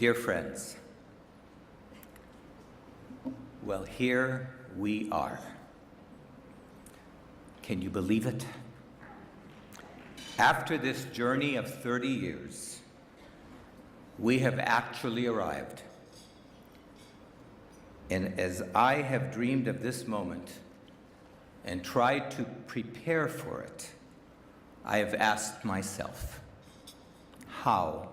Dear friends, well, here we are. Can you believe it? After this journey of 30 years, we have actually arrived. And as I have dreamed of this moment and tried to prepare for it, I have asked myself, how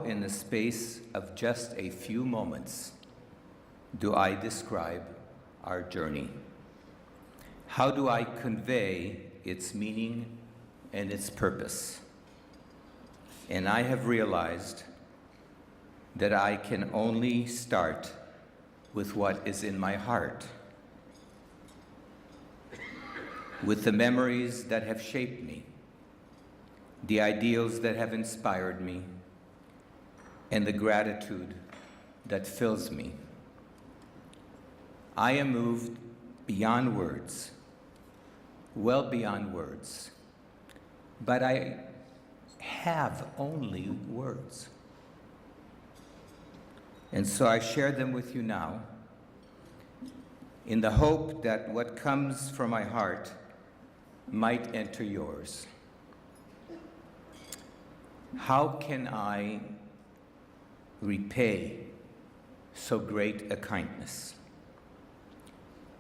in the space of just a few moments do I describe our journey? How do I convey its meaning and its purpose? And I have realized that I can only start with what is in my heart, with the memories that have shaped me, the ideals that have inspired me, and the gratitude that fills me. I am moved beyond words, well beyond words, but I have only words. And so I share them with you now in the hope that what comes from my heart might enter yours. How can I repay so great a kindness?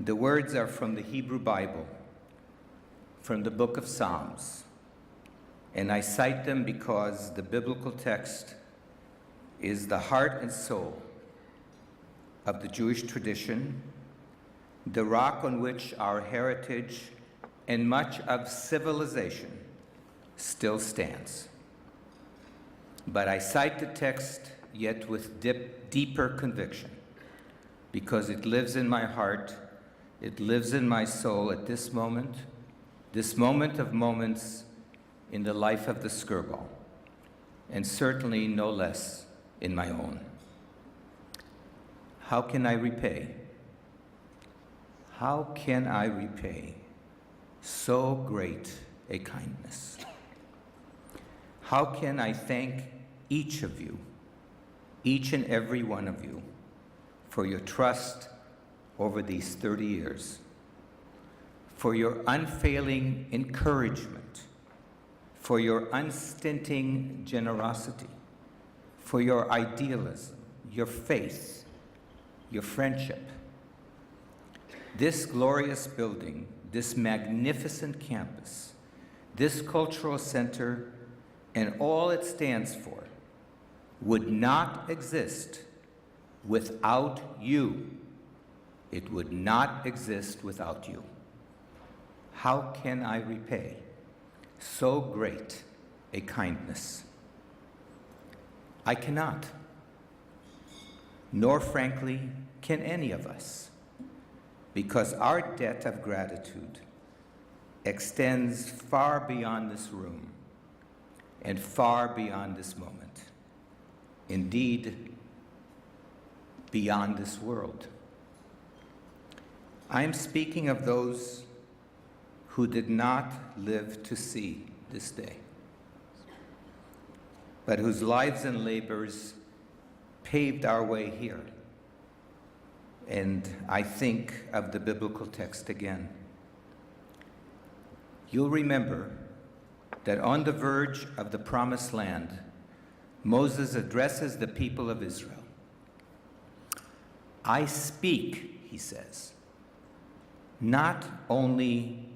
The words are from the Hebrew Bible, from the book of Psalms, and I cite them because the biblical text is the heart and soul of the Jewish tradition, the rock on which our heritage and much of civilization still stands. But I cite the text yet with deeper conviction, because it lives in my heart, it lives in my soul at this moment of moments in the life of the Skirball, and certainly no less in my own. How can I repay? How can I repay so great a kindness? How can I thank each of you, each and every one of you, for your trust over these 30 years, for your unfailing encouragement, for your unstinting generosity, for your idealism, your faith, your friendship. This glorious building, this magnificent campus, this cultural center, and all it stands for would not exist without you. It would not exist without you. How can I repay so great a kindness? I cannot, nor frankly can any of us, because our debt of gratitude extends far beyond this room and far beyond this moment. Indeed, beyond this world. I am speaking of those who did not live to see this day, but whose lives and labors paved our way here. And I think of the biblical text again. You'll remember that on the verge of the promised land, Moses addresses the people of Israel. I speak, he says, not only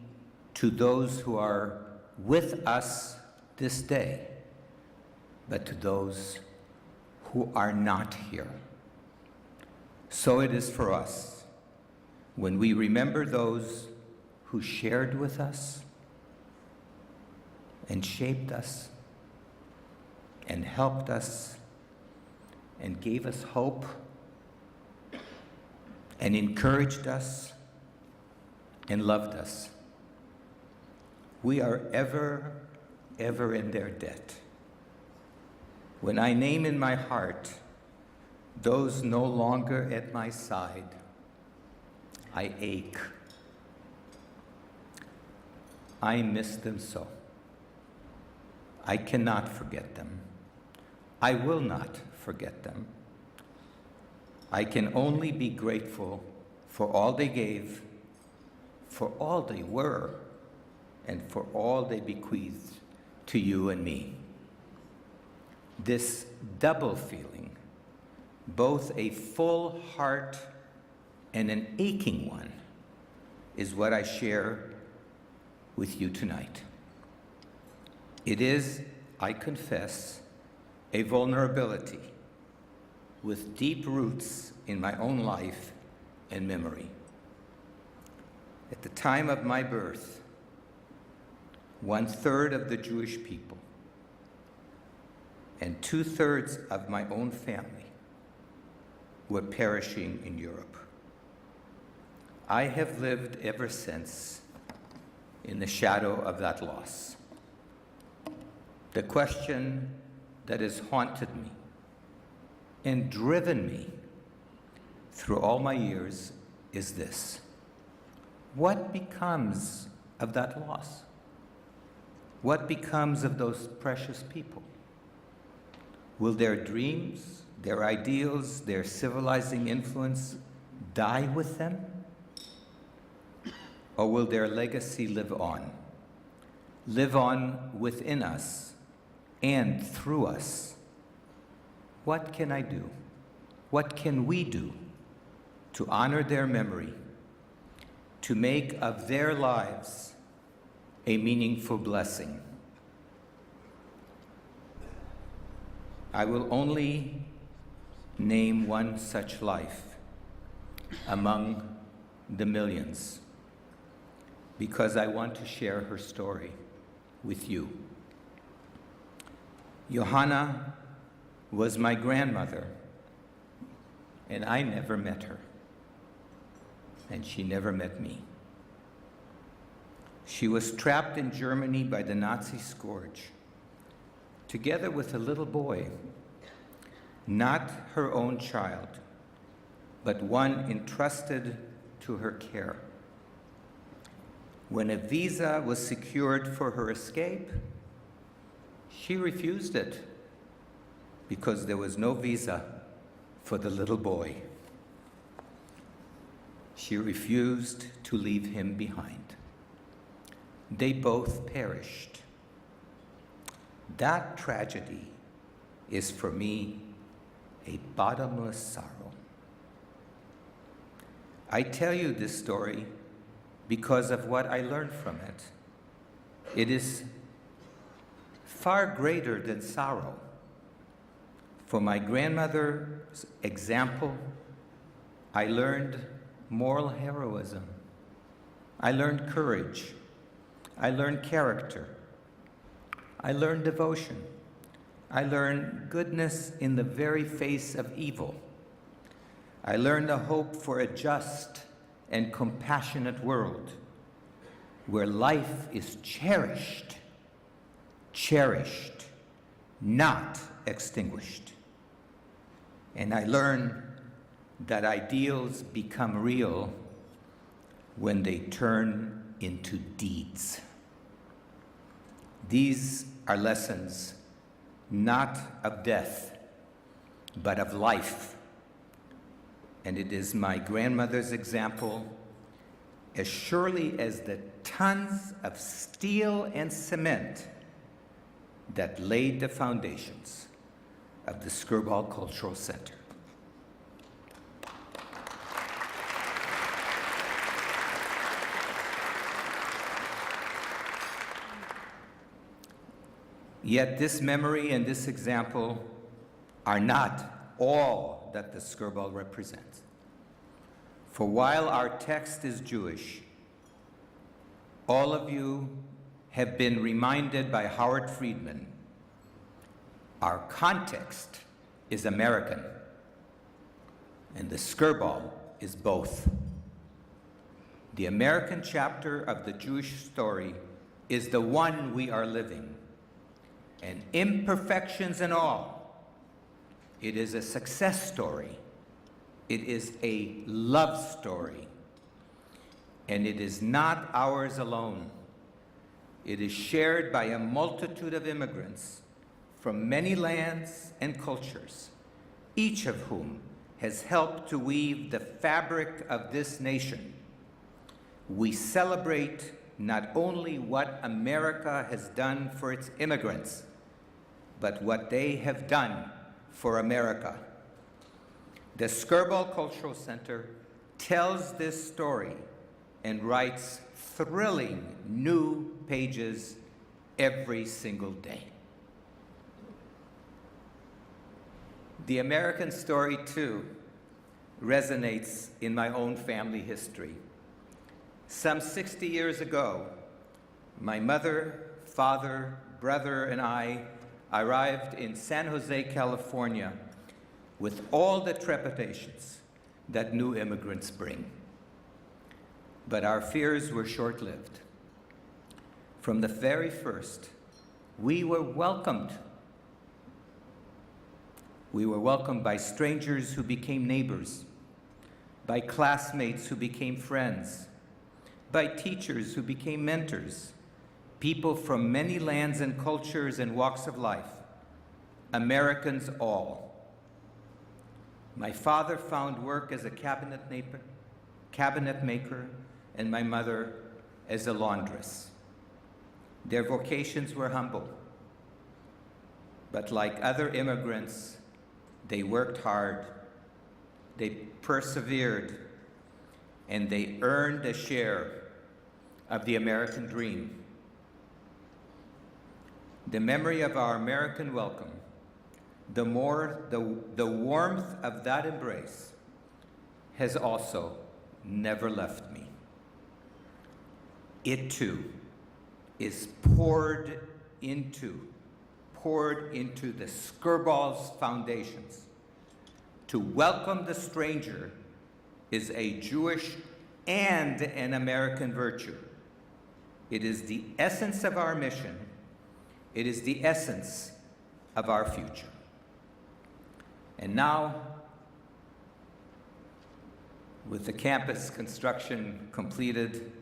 to those who are with us this day, but to those who are not here. So it is for us when we remember those who shared with us and shaped us and helped us and gave us hope and encouraged us and loved us. We are ever in their debt. When I name in my heart those no longer at my side, I ache. I miss them so. I cannot forget them. I will not forget them. I can only be grateful for all they gave, for all they were, and for all they bequeathed to you and me. This double feeling, both a full heart and an aching one, is what I share with you tonight. It is, I confess, a vulnerability with deep roots in my own life and memory. At the time of my birth, 1/3 of the Jewish people and 2/3 of my own family were perishing in Europe. I have lived ever since in the shadow of that loss. The question that has haunted me and driven me through all my years is this: what becomes of that loss? What becomes of those precious people? Will their dreams, their ideals, their civilizing influence die with them? Or will their legacy live on within us and through us? What can I do? What can we do to honor their memory, to make of their lives a meaningful blessing? I will only name one such life among the millions, because I want to share her story with you. Johanna was my grandmother, and I never met her, and she never met me. She was trapped in Germany by the Nazi scourge, together with a little boy, not her own child, but one entrusted to her care. When a visa was secured for her escape, she refused it because there was no visa for the little boy. She refused to leave him behind. They both perished. That tragedy is for me a bottomless sorrow. I tell you this story because of what I learned from it. It is far greater than sorrow. For my grandmother's example, I learned moral heroism. I learned courage. I learned character. I learned devotion. I learned goodness in the very face of evil. I learned a hope for a just and compassionate world where life is cherished, not extinguished. And I learned that ideals become real when they turn into deeds. These are lessons not of death, but of life. And it is my grandmother's example, as surely as the tons of steel and cement that laid the foundations of the Skirball Cultural Center. Yet this memory and this example are not all that the Skirball represents. For while our text is Jewish, all of you have been reminded by Howard Friedman, our context is American, and the Skirball is both. The American chapter of the Jewish story is the one we are living, and imperfections and all, it is a success story. It is a love story. And it is not ours alone. It is shared by a multitude of immigrants from many lands and cultures, each of whom has helped to weave the fabric of this nation, we celebrate not only what America has done for its immigrants, but what they have done for America. The Skirball Cultural Center tells this story and writes thrilling new pages every single day. The American story, too, resonates in my own family history. Some 60 years ago, my mother, father, brother, and I arrived in San Jose, California, with all the trepidations that new immigrants bring. But our fears were short-lived. From the very first, we were welcomed. We were welcomed by strangers who became neighbors, by classmates who became friends, by teachers who became mentors, people from many lands and cultures and walks of life, Americans all. My father found work as a cabinet maker, and my mother as a laundress. Their vocations were humble, but like other immigrants, they worked hard, they persevered, and they earned a share of the American dream. The memory of our American welcome, the warmth of that embrace has also never left me. It too is poured into the Skirball's foundations. To welcome the stranger is a Jewish and an American virtue. It is the essence of our mission. It is the essence of our future. And now, with the campus construction completed,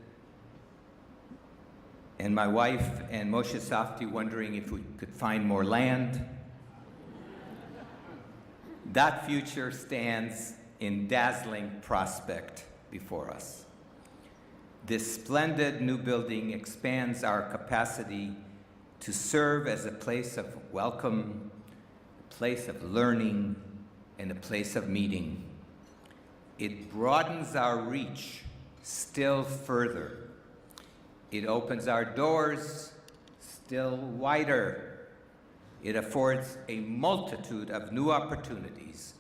and my wife and Moshe Safdie wondering if we could find more land, that future stands in dazzling prospect before us. This splendid new building expands our capacity to serve as a place of welcome, a place of learning, and a place of meeting. It broadens our reach still further. It opens our doors still wider. It affords a multitude of new opportunities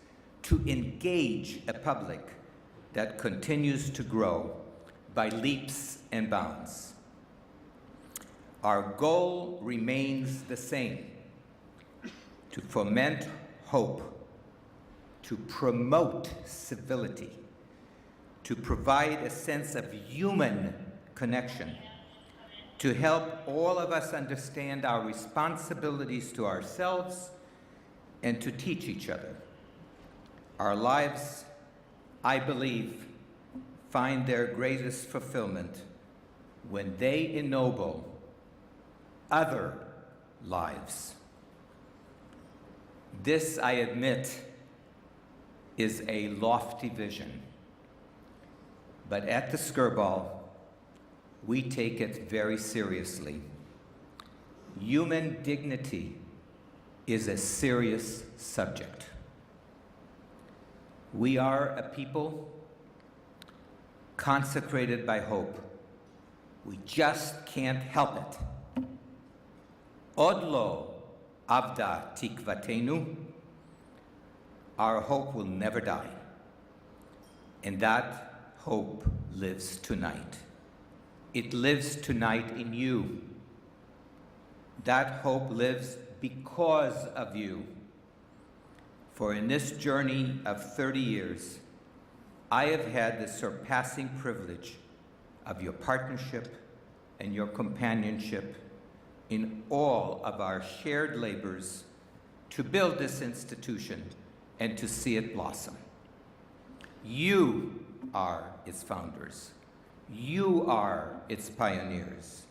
to engage a public that continues to grow by leaps and bounds. Our goal remains the same: to foment hope, to promote civility, to provide a sense of human connection, to help all of us understand our responsibilities to ourselves and to teach each other. Our lives, I believe, find their greatest fulfillment when they ennoble other lives. This, I admit, is a lofty vision, but at the Skirball, we take it very seriously. Human dignity is a serious subject. We are a people consecrated by hope. We just can't help it. Od lo avda tikvatenu. Our hope will never die. And that hope lives tonight. It lives tonight in you. That hope lives because of you. For in this journey of 30 years, I have had the surpassing privilege of your partnership and your companionship in all of our shared labors to build this institution and to see it blossom. You are its founders. You are its pioneers.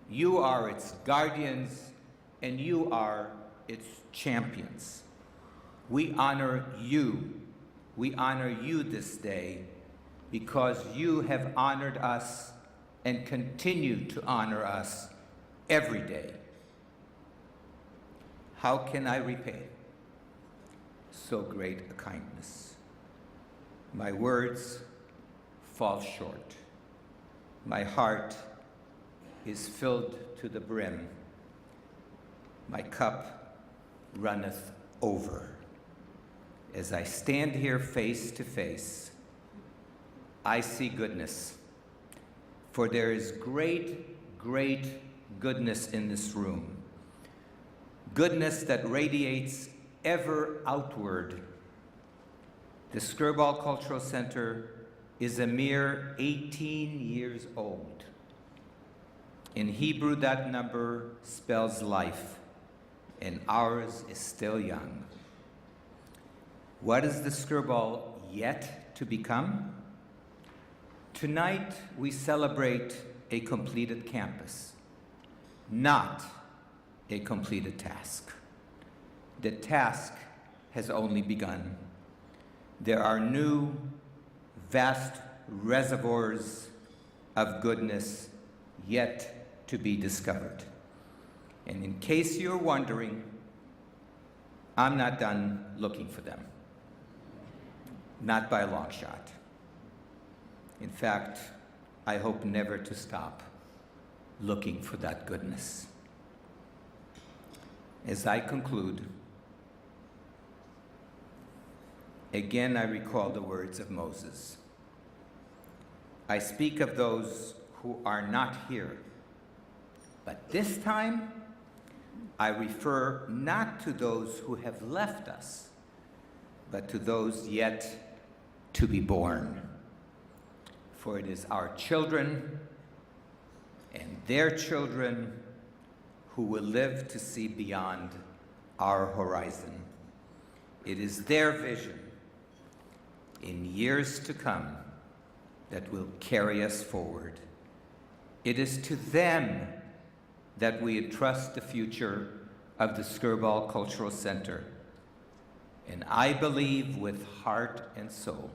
You are its guardians, and you are its champions. We honor you. We honor you this day because you have honored us and continue to honor us every day. How can I repay so great a kindness? My words fall short. My heart is filled to the brim. My cup runneth over. As I stand here face to face, I see goodness. For there is great, great goodness in this room. Goodness that radiates ever outward. The Skirball Cultural Center is a mere 18 years old. In Hebrew, that number spells life, and ours is still young. What is the Skirball yet to become? Tonight, we celebrate a completed campus, not a completed task. The task has only begun. There are new, vast reservoirs of goodness yet to be discovered. And in case you're wondering, I'm not done looking for them. Not by a long shot. In fact, I hope never to stop looking for that goodness. As I conclude, again I recall the words of Moses. I speak of those who are not here, but this time I refer not to those who have left us, but to those yet to be born. For it is our children and their children who will live to see beyond our horizon. It is their vision in years to come that will carry us forward. It is to them that we entrust the future of the Skirball Cultural Center. And I believe with heart and soul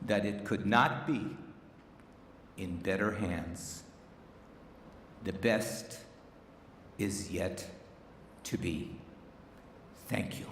that it could not be in better hands. The best is yet to be. Thank you.